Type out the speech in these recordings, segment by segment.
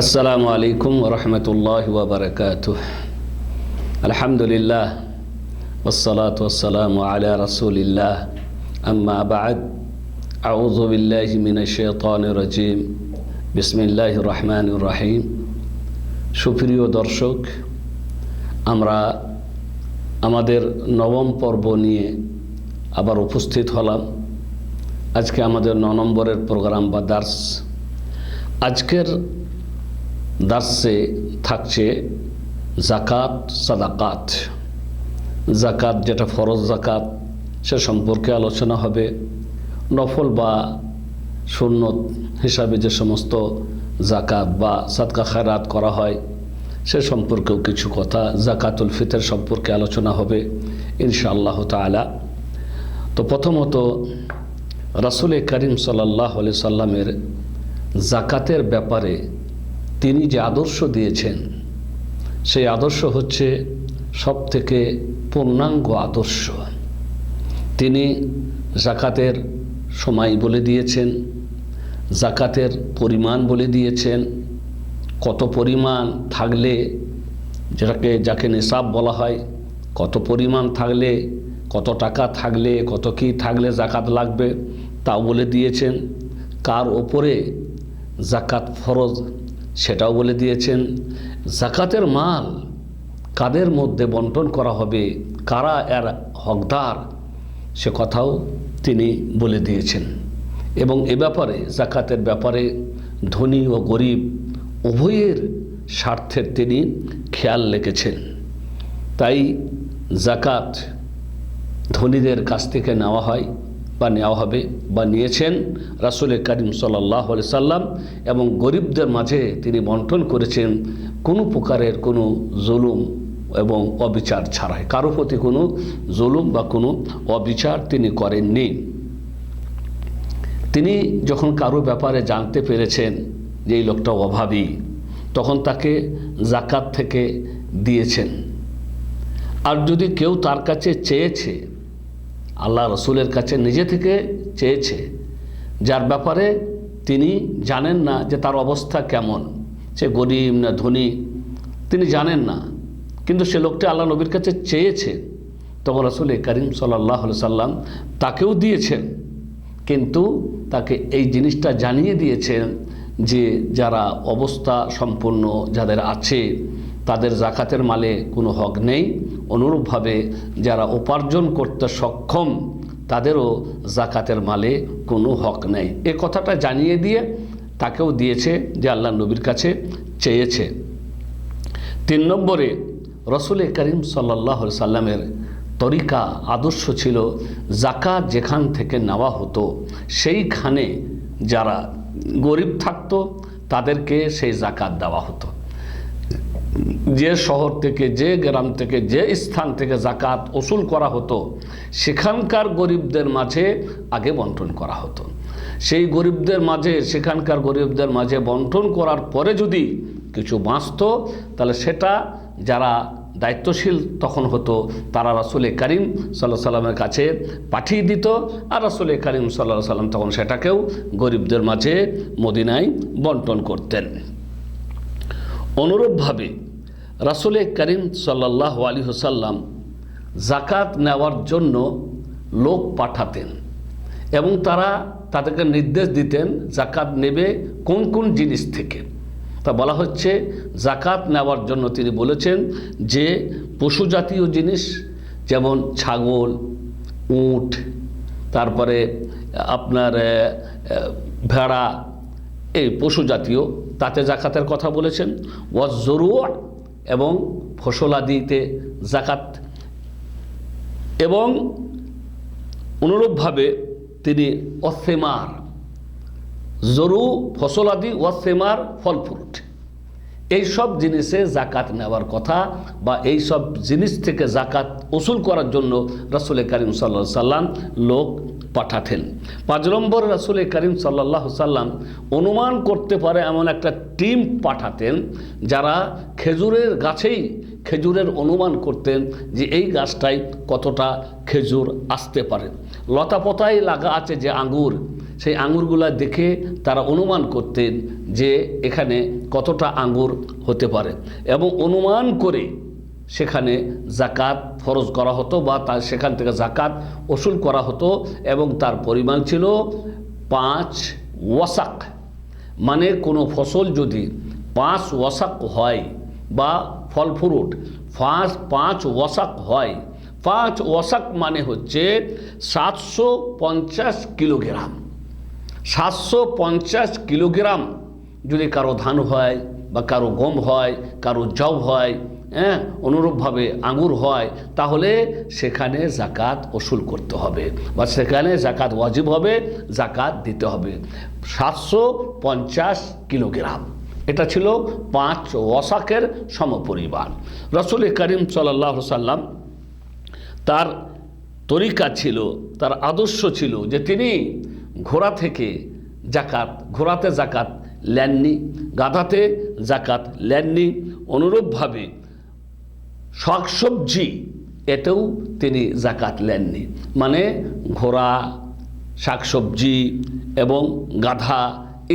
আসসালামু আলাইকুম ওয়া রাহমাতুল্লাহি ওয়া বারাকাতুহু। আলহামদুলিল্লাহ ওয়াসসালাতু ওয়াসসালামু আলা রাসূলিল্লাহ, আম্মা বা'দ। আউযু বিল্লাহি মিনাশ শাইতানির রাজীম। বিসমিল্লাহির রহমানির রহিম। সুপ্রিয় দর্শক, আমরা আমাদের নবম পর্ব নিয়ে আবার উপস্থিত হলাম। আজকে আমাদের 9 নম্বরের প্রোগ্রাম বা দার্স। আজকের দার্সে থাকছে জাকাত, সাদাকাত। জাকাত যেটা ফরজ জাকাত, সে সম্পর্কে আলোচনা হবে। নফল বা সুন্নত হিসাবে যে সমস্ত জাকাত বা সাদকা খায়রাত করা হয় সে সম্পর্কেও কিছু কথা, জাকাতুল ফিতর সম্পর্কে আলোচনা হবে ইনশাআল্লাহ তাআলা। তো প্রথমত রাসূল করিম সাল্লাল্লাহু আলাইহি সাল্লামের জাকাতের ব্যাপারে তিনি যে আদর্শ দিয়েছেন সেই আদর্শ হচ্ছে সবথেকে পূর্ণাঙ্গ আদর্শ। তিনি জাকাতের সময় বলে দিয়েছেন, জাকাতের পরিমাণ বলে দিয়েছেন, কত পরিমাণ থাকলে যাকে নিসাব বলা হয়, কত পরিমাণ থাকলে, কত টাকা থাকলে, কত কি থাকলে জাকাত লাগবে তাও বলে দিয়েছেন। কার ওপরে জাকাত ফরজ সেটাও বলে দিয়েছেন। জাকাতের মাল কাদের মধ্যে বন্টন করা হবে, কারা এর হকদার সে কথাও তিনি বলে দিয়েছেন। এবং এ ব্যাপারে, জাকাতের ব্যাপারে ধনী ও গরিব উভয়ের স্বার্থের তিনি খেয়াল রেখেছেন। তাই জাকাত ধনীদের কাছ থেকে নেওয়া হয় বা নেওয়া হবে বা নিয়েছেন রাসূল করিম সাল্লাল্লাহু আলাইহি সাল্লাম, এবং গরিবদের মাঝে তিনি বন্টন করেছেন কোনো প্রকারের কোনো জুলুম এবং অবিচার ছাড়াই। কারো প্রতি কোনো জুলুম বা কোনো অবিচার তিনি করেননি। তিনি যখন কারো ব্যাপারে জানতে পেরেছেন যে এই লোকটা অভাবী, তখন তাকে জাকাত থেকে দিয়েছেন। আর যদি কেউ তার কাছে চেয়েছে, আল্লাহ রসুলের কাছে নিজে থেকে চেয়েছে, যার ব্যাপারে তিনি জানেন না যে তার অবস্থা কেমন, সে গরিব না ধনী তিনি জানেন না, কিন্তু সে লোকটা আল্লাহ নবীর কাছে চেয়েছে, তখন রাসূল করিম সাল্লাল্লাহু আলাইহি সাল্লাম তাকেও দিয়েছেন। কিন্তু তাকে এই জিনিসটা জানিয়ে দিয়েছেন যে যারা অবস্থা সম্পন্ন যাদের আছে তাদের জাকাতের মালে কোনো হক নেই, অনুরূপভাবে যারা উপার্জন করতে সক্ষম তাদেরও জাকাতের মালে কোনো হক নেই। এ কথাটা জানিয়ে দিয়ে তাকেও দিয়েছে যে আল্লাহ নবীর কাছে চেয়েছে। 3 নম্বরে রাসূল করিম সাল্লাল্লাহু আলাইহি সাল্লামের তরিকা, আদর্শ ছিল জাকাত যেখান থেকে নেওয়া হতো সেইখানে যারা গরিব থাকতো তাদেরকে সেই জাকাত দেওয়া হতো। যে শহর থেকে, যে গ্রাম থেকে, যে স্থান থেকে জাকাত ওসুল করা হতো সেখানকার গরিবদের মাঝে আগে বন্টন করা হতো। সেই গরিবদের মাঝে, সেখানকার গরিবদের মাঝে বন্টন করার পরে যদি কিছু বাঁচত তাহলে সেটা যারা দায়িত্বশীল তখন হতো তারা রাসূল করিম সাল্লাল্লাহু আলাইহি সাল্লামের কাছে পাঠিয়ে দিত, আর রাসূল করিম সাল্লাল্লাহু আলাইহি সাল্লাম তখন সেটাকেও গরিবদের মাঝে মদিনায় বন্টন করতেন। অনুরূপভাবে রাসূল করিম সাল্লাল্লাহু আলাইহি ওয়াসাল্লাম জাকাত নেওয়ার জন্য লোক পাঠাতেন এবং তাদেরকে নির্দেশ দিতেন জাকাত নেবে কোন কোন জিনিস থেকে। তা বলা হচ্ছে জাকাত নেওয়ার জন্য তিনি বলেছেন যে পশু জাতীয় জিনিস যেমন ছাগল, উট, তারপরে আপনার ভেড়া, এই পশু জাতীয় তাতে জাকাতের কথা বলেছেন। ওয়াজরু এবং ফসলাদিতে জাকাত, এবং অনুরূপভাবে তিনি অসেমার, জরু ফসলাদি, ওয়াসেমার ফল ফ্রুট, এইসব জিনিসে জাকাত নেওয়ার কথা বা এই সব জিনিস থেকে জাকাত ওসুল করার জন্য রাসূল করিম সাল্লাল্লাহু আলাইহি সাল্লাম লোক পাঠাতেন। 5 নম্বর রাসূল করিম সাল্লাল্লাহু আলাইহি সাল্লাম অনুমান করতে পারে এমন একটা টিম পাঠাতেন যারা খেজুরের গাছেই খেজুরের অনুমান করতেন যে এই গাছটায় কতটা খেজুর আসতে পারে। লতাপতায় লাগা আছে যে আঙ্গুর, সেই আঙ্গুরগুলা দেখে তারা অনুমান করতেন যে এখানে কতটা আঙ্গুর হতে পারে, এবং অনুমান করে সেখানে জাকাত ফরজ করা হতো বা তার সেখান থেকে জাকাত ওসুল করা হতো, এবং তার পরিমাণ ছিল 5 ওয়াসাক। মানে কোনো ফসল যদি 5 ওয়াসাক হয় বা ফল ফ্রুট 5 ওয়াসাক হয়, 5 ওয়াসাক মানে হচ্ছে 750 কিলোগ্রাম। 750 কিলোগ্রাম যদি কারো ধান হয় বা কারো গম হয়, কারো জব হয়, অনুরূপভাবে আঙ্গুর হয়, তাহলে সেখানে জাকাত ওসুল করতে হবে বা সেখানে জাকাত ওয়াজিব হবে, জাকাত দিতে হবে। 750 কিলোগ্রাম, এটা ছিল 5 ওয়াসাকের সমপরিমাণ। রাসূল করিম সাল্লাল্লাহু আলাইহি সাল্লাম তার তরিকা ছিল, তার আদর্শ ছিল যে তিনি ঘোড়াতে জাকাত নেননি, গাধাতে জাকাত নেননি। অনুরূপভাবে শাকসবজি এতেও তিনি জাকাত নেননি। মানে ঘোড়া, শাকসবজি এবং গাধা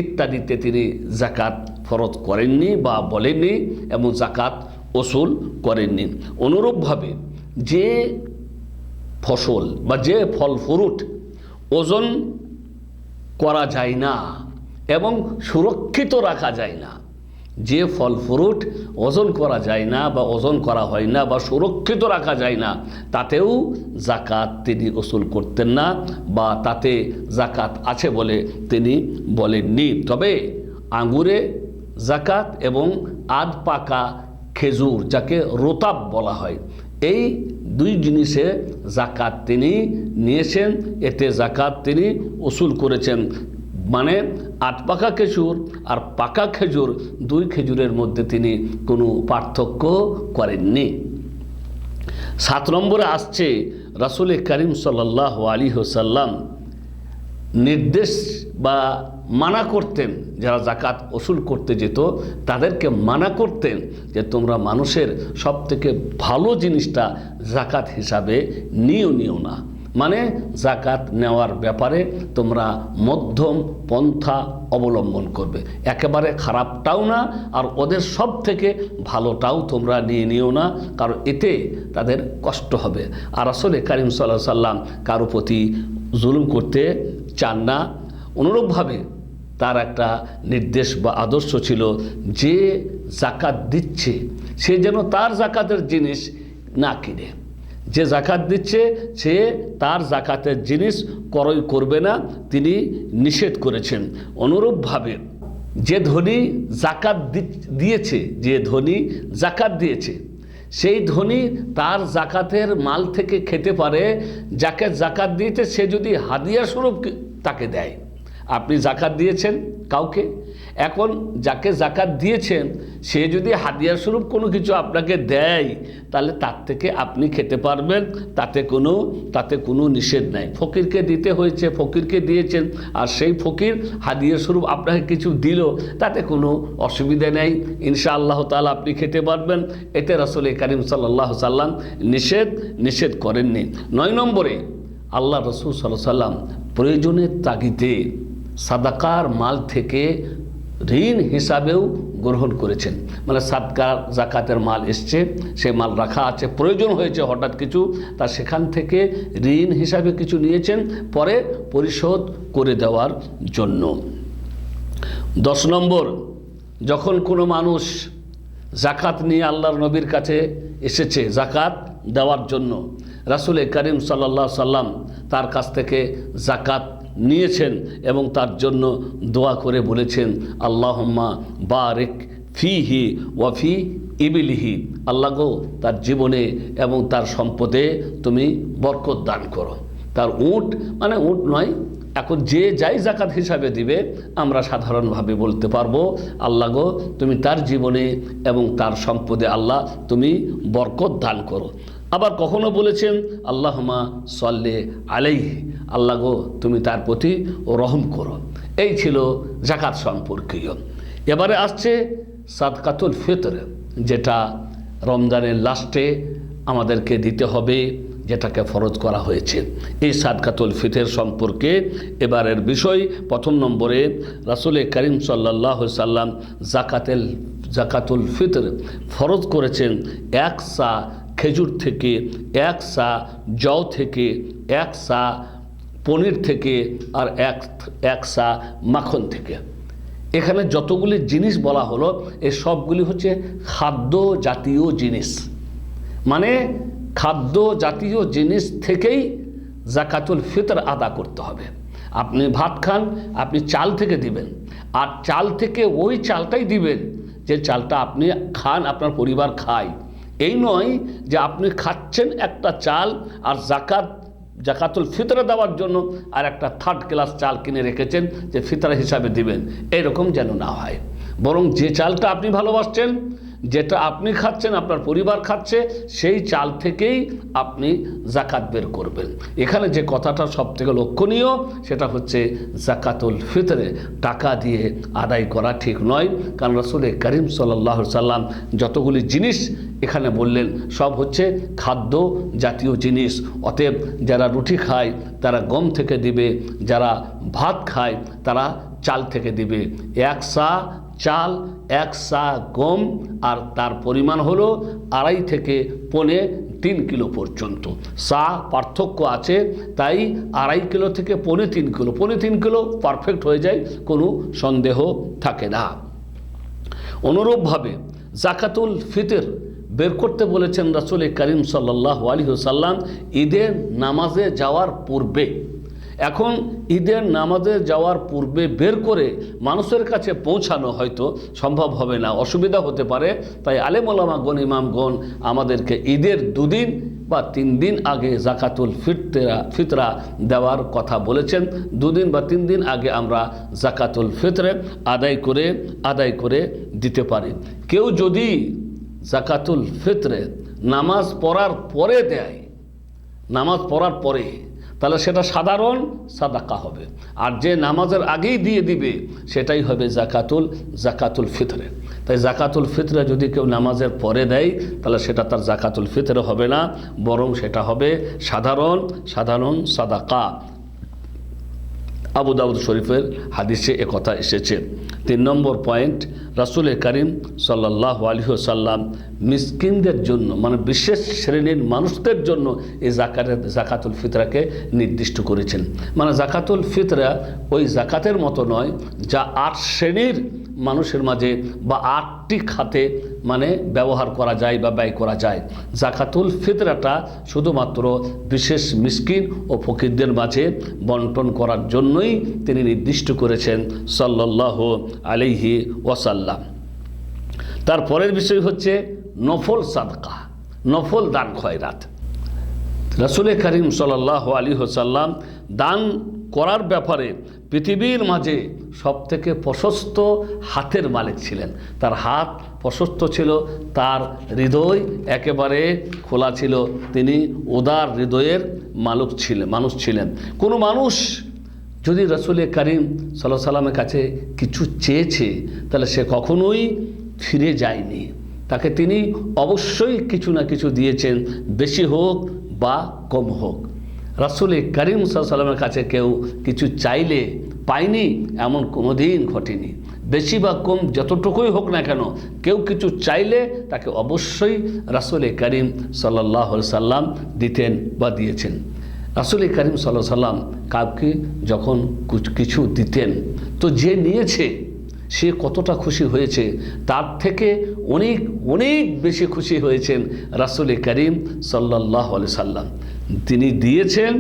ইত্যাদিতে তিনি জাকাত ফরজ করেননি বা বলেননি এবং জাকাত ওসুল করেননি। অনুরূপভাবে যে ফসল বা যে ফল ফ্রুট ওজন করা যায় না এবং সুরক্ষিত রাখা যায় না, যে ফল ফ্রুট ওজন করা যায় না বা ওজন করা হয় না বা সুরক্ষিত রাখা যায় না, তাতেও জাকাত তিনি ওসুল করতেন না বা তাতে জাকাত আছে বলে তিনি বলেননি। তবে আঙ্গুরে জাকাত এবং আধ পাকা খেজুর, যাকে রোতাব বলা হয়, এই দুই জিনিসে জাকাত তিনি নিয়েছেন, এতে জাকাত তিনি ওসুল করেছেন। মানে আধ পাকা খেজুর আর পাকা খেজুর, দুই খেজুরের মধ্যে তিনি কোনো পার্থক্য করেননি। 7 নম্বরে আসছে রাসূল করিম সাল্লাল্লাহু আলাইহি ওয়াসাল্লাম নির্দেশ বা মানা করতেন, যারা জাকাত ওসুল করতে যেত তাদেরকে মানা করতেন যে তোমরা মানুষের সবথেকে ভালো জিনিসটা জাকাত হিসাবে নিও না। মানে জাকাত নেওয়ার ব্যাপারে তোমরা মধ্যম পন্থা অবলম্বন করবে, একেবারে খারাপটাও না আর ওদের সব থেকে ভালোটাও তোমরা নিও না, কারণ এতে তাদের কষ্ট হবে। আর রাসূল করিম সাল্লাল্লাহু আলাইহি ওয়াসাল্লাম কারো প্রতি জুলুম করতে চান না। অনুরূপভাবে তার একটা নির্দেশ বা আদর্শ ছিল যে জাকাত দিচ্ছে সে যেন তার জাকাতের জিনিস না কিনে, যে জাকাত দিচ্ছে সে তার জাকাতের জিনিস ক্রয় করবে না, তিনি নিষেধ করেছেন। অনুরূপভাবে যে ধনী জাকাত দিয়েছে সেই ধনী তার জাকাতের মাল থেকে খেতে পারে। যাকে জাকাত দিয়েছে সে যদি হাদিয়া স্বরূপ তাকে দেয়, আপনি জাকাত দিয়েছেন কাউকে, এখন যাকে জাকাত দিয়েছেন সে যদি হাদিয়া স্বরূপ কোনো কিছু আপনাকে দেয়, তাহলে তার থেকে আপনি খেতে পারবেন, তাতে কোনো নিষেধ নাই। ফকিরকে দিতে হয়েছে, ফকিরকে দিয়েছেন, আর সেই ফকির হাদিয়া স্বরূপ আপনাকে কিছু দিল, তাতে কোনো অসুবিধা নেই, ইনশাআল্লাহ তাআলা আপনি খেতে পারবেন। এতে রাসূল করিম সাল্লাল্লাহু আলাইহি সাল্লাম নিষেধ করেননি। 9 নম্বরে আল্লাহ রাসূল সাল্লাল্লাহু আলাইহি সাল্লাম প্রয়োজনের তাগিদে সাদাকার মাল থেকে ঋণ হিসাবেও গ্রহণ করেছেন। মানে সাদকা জাকাতের মাল এসছে, সে মাল রাখা আছে, প্রয়োজন হয়েছে হঠাৎ কিছু, তা সেখান থেকে ঋণ হিসাবে কিছু নিয়েছেন পরে পরিশোধ করে দেওয়ার জন্য। 10 নম্বর, যখন কোনো মানুষ জাকাত নিয়ে আল্লাহর নবীর কাছে এসেছে জাকাত দেওয়ার জন্য, রাসূল করিম সাল্লাল্লাহু আলাইহি সাল্লাম তার কাছ থেকে জাকাত নিয়েছেন এবং তার জন্য দোয়া করে বলেছেন, আল্লাহুম্মা বারিক ফিহি ওয়া ফি ইবলিহি, আল্লাহ গো তার জীবনে এবং তার সম্পদে তুমি বরকত দান করো। তার উট নয়, এখন যে যাই জাকাত হিসাবে দিবে আমরা সাধারণভাবে বলতে পারবো, আল্লাহ গো তুমি তার জীবনে এবং তার সম্পদে আল্লাহ তুমি বরকত দান করো। আবার কখনো বলেছেন আল্লাহুম্মা সাল্লি আলাইহি, আল্লাহ গো তুমি তার প্রতি রহম করো। এই ছিল জাকাত সম্পর্কীয়। এবারে আসছে সাদকাতুল ফিতর, যেটা রমজানের লাস্টে আমাদেরকে দিতে হবে, যেটাকে ফরজ করা হয়েছে। এই সাদকাতুল ফিতর সম্পর্কে এবারের বিষয়, প্রথম নম্বরে রাসূল করিম সাল্লাল্লাহু আলাইহি সাল্লাম জাকাতুল ফিতর ফরজ করেছেন 1 সা খেজুর থেকে, 1 সা জও থেকে, 1 সা পনির থেকে, আর 1 সা মাখন থেকে। এখানে যতগুলি জিনিস বলা হলো এই সবগুলি হচ্ছে খাদ্য জাতীয় জিনিস, মানে খাদ্য জাতীয় জিনিস থেকেই জাকাতুল ফিতর আদা করতে হবে। আপনি ভাত খান, আপনি চাল থেকে দিবেন, আর চাল থেকে ওই চালটাই দিবেন যে চালটা আপনি খান, আপনার পরিবার খায়। এই নয় যে আপনি খাচ্ছেন একটা চাল আর জাকাতুল ফিতরে দেওয়ার জন্য আর একটা 3rd ক্লাস চাল কিনে রেখেছেন যে ফিতরা হিসাবে দিবেন, এরকম যেন না হয়। বরং যে চালটা আপনি ভালোবাসছেন, যেটা আপনি খাচ্ছেন, আপনার পরিবার খাচ্ছে, সেই চাল থেকেই আপনি জাকাত বের করবেন। এখানে যে কথাটা সবথেকে লক্ষণীয় সেটা হচ্ছে জাকাতুল ফিতরে টাকা দিয়ে আদায় করা ঠিক নয়। কারণ রাসূল করিম সাল্লাল্লাহু আলাইহি সাল্লাম যতগুলি জিনিস এখানে বললেন সব হচ্ছে খাদ্য জাতীয় জিনিস। অতএব যারা রুটি খায় তারা গম থেকে দিবে, যারা ভাত খায় তারা চাল থেকে দিবে। 1 সা চাল, 1 সা গম, আর তার পরিমাণ হলো 2.5 থেকে 3 কিলো পর্যন্ত। সা পার্থক্য আছে, তাই 2.5 কিলো থেকে 3 কিলো, 3 কিলো পারফেক্ট হয়ে যায়, কোনো সন্দেহ থাকে না। অনুরূপভাবে জাকাতুল ফিতর বের করতে বলেছেন রাসূল করিম সাল্লাল্লাহু আলাইহি ওয়াসাল্লাম ঈদের নামাজে যাওয়ার পূর্বে। এখন ঈদের নামাজে যাওয়ার পূর্বে বের করে মানুষের কাছে পৌঁছানো হয়তো সম্ভব হবে না, অসুবিধা হতে পারে। তাই আলেম ওলামাগণ, ইমামগণ আমাদেরকে ঈদের 2 দিন বা 3 দিন আগে জাকাতুল ফিতরা দেওয়ার কথা বলেছেন। 2 দিন বা 3 দিন আগে আমরা জাকাতুল ফিতরে আদায় করে দিতে পারি। কেউ যদি জাকাতুল ফিতরে নামাজ পড়ার পরে দেয়, নামাজ পড়ার পরে, তাহলে সেটা সাধারণ সাদাকা হবে। আর যে নামাজের আগেই দিয়ে দিবে সেটাই হবে জাকাতুল ফিতরে। তাই জাকাতুল ফিতরে যদি কেউ নামাজের পরে দেয় তাহলে সেটা তার জাকাতুল ফিতরে হবে না, বরং সেটা হবে সাধারণ সাদাকা। আবু দাউদ শরীফের হাদিসে একথা এসেছে। 3 নম্বর পয়েন্ট, রাসূল করিম সাল্লাল্লাহু আলাইহি ওয়াসাল্লাম মিসকিনদের জন্য, মানে বিশেষ শ্রেণীর মানুষদের জন্য এই জাকাতুল ফিতরাকে নির্দিষ্ট করেছেন। মানে জাকাতুল ফিতরা ওই জাকাতের মতো নয় যা 8 শ্রেণীর মানুষের মাঝে বা 8টি খাতে মানে ব্যবহার করা যায় বা ব্যয় করা যায়। জাকাতুল ফিতরাটা শুধুমাত্র বিশেষ মিসকিন ও ফকিরদের মাঝে বন্টন করার জন্যই তিনি নির্দিষ্ট করেছেন সাল্লাল্লাহু আলাইহি ওয়াসাল্লাম। তারপরের বিষয় হচ্ছে নফল সাদকা, নফল দান খয়রাত। রাসূল করিম সাল্লাল্লাহু আলাইহি ওয়াসাল্লাম দান করার ব্যাপারে পৃথিবীর মাঝে সবথেকে প্রশস্ত হাতের মালিক ছিলেন। তার হাত প্রশস্ত ছিল, তার হৃদয় একেবারে খোলা ছিল, তিনি উদার হৃদয়ের মানুষ ছিলেন। কোনো মানুষ যদি রাসূল করিম সাল্লাল্লাহু আলাইহি ওয়াসাল্লামের কাছে কিছু চেয়েছে তাহলে সে কখনোই ফিরে যায়নি, তাকে তিনি অবশ্যই কিছু না কিছু দিয়েছেন, বেশি হোক বা কম হোক। রাসূল করিম সাল্লাল্লাহু আলাইহি ওয়াসাল্লামের কাছে কেউ কিছু চাইলে পায়নি এমন কোনো দিন ঘটেনি। বেশি বা কম যতটুকুই হোক না কেন, কেউ কিছু চাইলে তাকে অবশ্যই রাসূল করিম সাল্লাল্লাহু আলাইহি ওয়াসাল্লাম দিতেন বা দিয়েছেন। রাসূল করিম সাল্লাল্লাহু আলাইহি ওয়াসাল্লাম কাউকে যখন কিছু দিতেন তো যে নিয়েছে সে কতটা খুশি হয়েছে তার থেকে অনেক অনেক বেশি খুশি হয়েছেন রাসূল করিম সাল্লাল্লাহু আলাইহি ওয়াসাল্লাম। তিনি দিয়েছেন,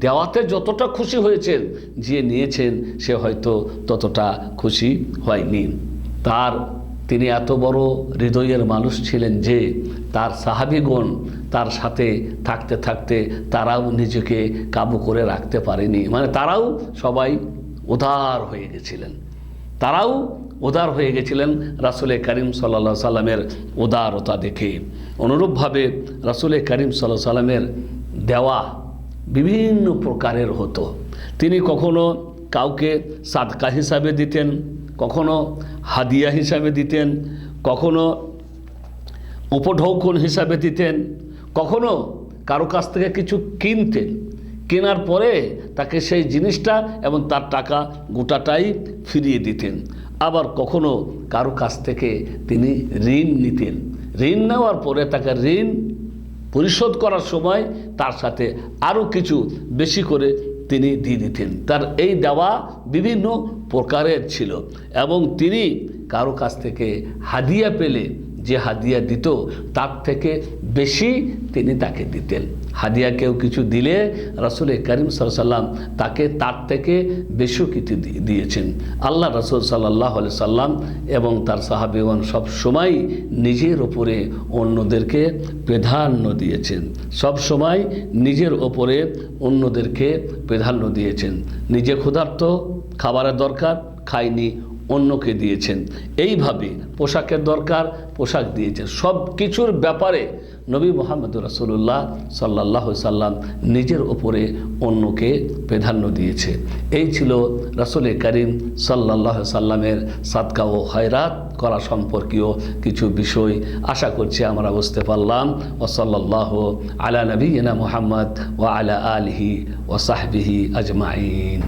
দেওয়াতে যতটা খুশি হয়েছেন, যে নিয়েছেন সে হয়তো ততটা খুশি হয়নি। তিনি এত বড় হৃদয়ের মানুষ ছিলেন যে তার সাহাবীগণ তার সাথে থাকতে থাকতে তারাও নিজেকে কাবু করে রাখতে পারেনি, মানে তারাও সবাই উদার হয়ে গেছিলেন। রাসূল করিম সাল্লাল্লাহু আলাইহি সাল্লামের উদারতা দেখে। অনুরূপভাবে রাসূল করিম সাল্লাল্লাহু আলাইহি সাল্লামের দেওয়া বিভিন্ন প্রকারের হতো। তিনি কখনো কাউকে সাদকা হিসাবে দিতেন, কখনো হাদিয়া হিসাবে দিতেন, কখনো উপঢৌকন হিসাবে দিতেন, কখনো কারো কাছ থেকে কিছু কিনতেন, কেনার পরে তাকে সেই জিনিসটা এবং তার টাকা গোটাটাই ফিরিয়ে দিতেন। আবার কখনো কারো কাছ থেকে তিনি ঋণ নিতেন, ঋণ নেওয়ার পরে তাকে ঋণ পরিশোধ করার সময় তার সাথে আরও কিছু বেশি করে তিনি দিয়ে দিতেন। তার এই দেওয়া বিভিন্ন প্রকারের ছিল এবং তিনি কারো কাছ থেকে হাদিয়া পেলে যে হাদিয়া দিত তার থেকে বেশি তিনি তাকে দিতেন। হাদিয়া কেউ কিছু দিলে রাসূল করিম সাল্লাল্লাহু আলাইহি সাল্লাম তাকে তার থেকে বেশি কিছু দিয়েছেন। আল্লাহ রাসূল সাল্লাল্লাহু আলাইহি সাল্লাম এবং তার সাহাবীগণ সব সময় নিজের ওপরে অন্যদেরকে প্রাধান্য দিয়েছেন, সব সময় নিজের ওপরে অন্যদেরকে প্রাধান্য দিয়েছেন। নিজে ক্ষুধার্ত, খাবারের দরকার, খায়নি, অন্যকে দিয়েছেন। এইভাবে পোশাকের দরকার, পোশাক দিয়েছেন। সব কিছুর ব্যাপারে নবী মুহাম্মদ রাসূলুল্লাহ সাল্লাল্লাহু আলাইহি সাল্লাম নিজের ওপরে অন্যকে প্রাধান্য দিয়েছে। এই ছিল রাসূল করিম সাল্লাল্লাহু আলাইহি সাল্লামের সাদকা ও খয়রাত করা সম্পর্কীয় কিছু বিষয়। আশা করছি আমরা বুঝতে পারলাম। ওয়া সাল্লাল্লাহু আলা নবিয়িনা মুহাম্মদ ওয়া আলা আলিহি ওয়া সাহবিহি আজমাইন।